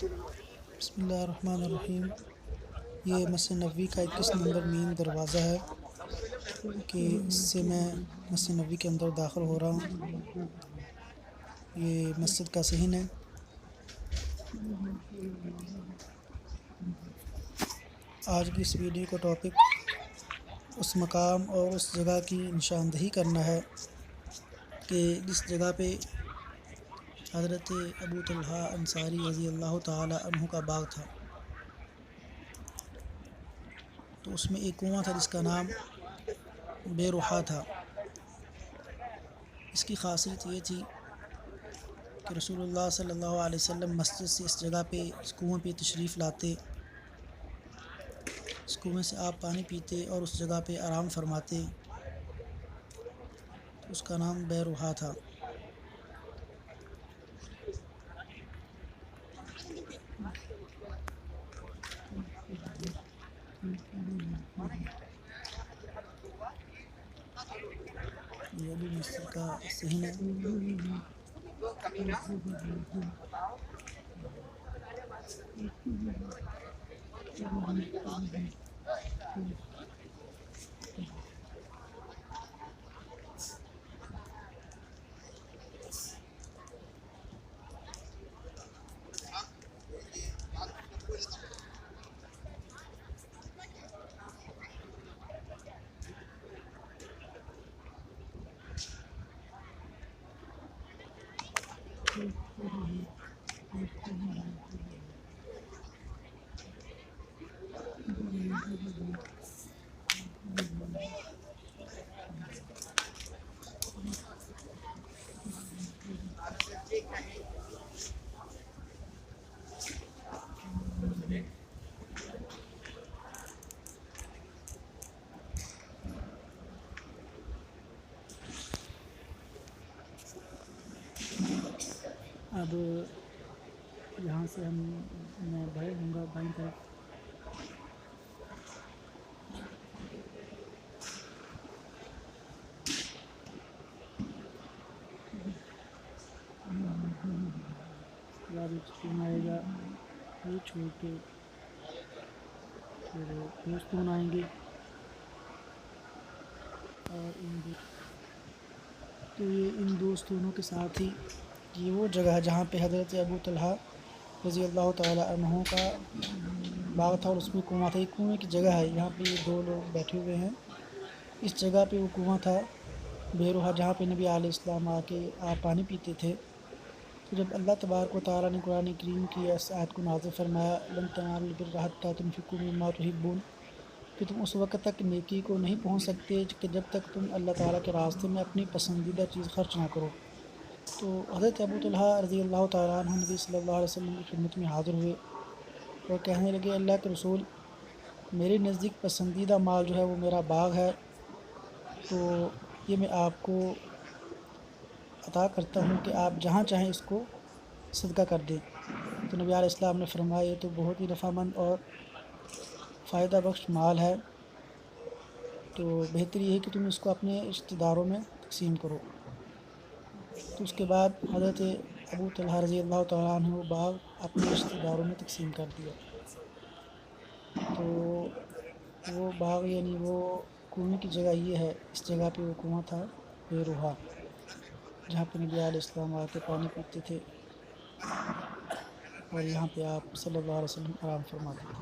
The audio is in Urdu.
بسم اللہ الرحمن الرحیم۔ یہ مسجد نبوی کا 21 نمبر مین دروازہ ہے کہ اس سے میں مسجد نبوی کے اندر داخل ہو رہا ہوں۔ یہ مسجد کا صحن ہے۔ آج کی اس ویڈیو کا ٹاپک اس مقام اور اس جگہ کی نشاندہی کرنا ہے کہ جس جگہ پہ حضرت ابو طلحہ انصاری رضی اللہ تعالی عنہ کا باغ تھا، تو اس میں ایک کنواں تھا جس کا نام بے روحا تھا۔ اس کی خاصیت یہ تھی کہ رسول اللہ صلی اللہ علیہ وسلم مسجد سے اس جگہ پہ اس کنویں پہ تشریف لاتے، اس کنویں سے آپ پانی پیتے اور اس جگہ پہ آرام فرماتے، تو اس کا نام بے روحا تھا۔ یہ ابھی مسجد کا صحن ہے۔ اب یہاں سے میں بڑھے ہوں گا بائیں طرف۔ سکون آئے گا، یہ چھوڑ کے پھر دوستون آئیں گے، اور تو یہ ان دوستونوں کے ساتھ ہی یہ وہ جگہ ہے جہاں پہ حضرت ابو طلحہ رضی اللہ تعالی عنہ کا باغ تھا، اور اس میں کنواں تھا۔ یہ کنویں کی جگہ ہے، یہاں پہ یہ دو لوگ بیٹھے ہوئے ہیں۔ اس جگہ پہ وہ کنواں تھا بے روحا، جہاں پہ نبی علیہ السلام آ کے آپ پانی پیتے تھے۔ تو جب اللہ تبارک و تعالیٰ نے قرآن کریم کی اس آیت کو نازل فرمایا، لن تنالوا البر حتی تنفقوا مما تحبون، کہ تم اس وقت تک نیکی کو نہیں پہنچ سکتے کہ جب تک تم اللہ تعالیٰ کے راستے میں اپنی پسندیدہ چیز خرچ نہ کرو۔ تو حضرت ابو طلحہ رضی اللہ تعالیٰ عنہ نبی صلی اللہ علیہ وسلم کی خدمت میں حاضر ہوئے اور کہنے لگے، اللہ کے رسول، میرے نزدیک پسندیدہ مال جو ہے وہ میرا باغ ہے، تو یہ میں آپ کو عطا کرتا ہوں کہ آپ جہاں چاہیں اس کو صدقہ کر دیں۔ تو نبی علیہ السلام نے فرمایا، یہ تو بہت ہی نفع مند اور فائدہ بخش مال ہے، تو بہتر یہ ہے کہ تم اس کو اپنے رشتہ داروں میں تقسیم کرو۔ تو اس کے بعد حضرت ابو طلحہ رضی اللہ تعالیٰ عنہ وہ باغ اپنے رشتہ داروں میں تقسیم کر دیا۔ تو وہ باغ یعنی وہ کنویں کی جگہ یہ ہے، اس جگہ پہ وہ کنواں تھا بے روحا، جہاں پہ نبی علیہ السلام آ کے پانی پیتے تھے، اور یہاں پہ آپ صلی اللہ علیہ وسلم آرام فرماتے تھے۔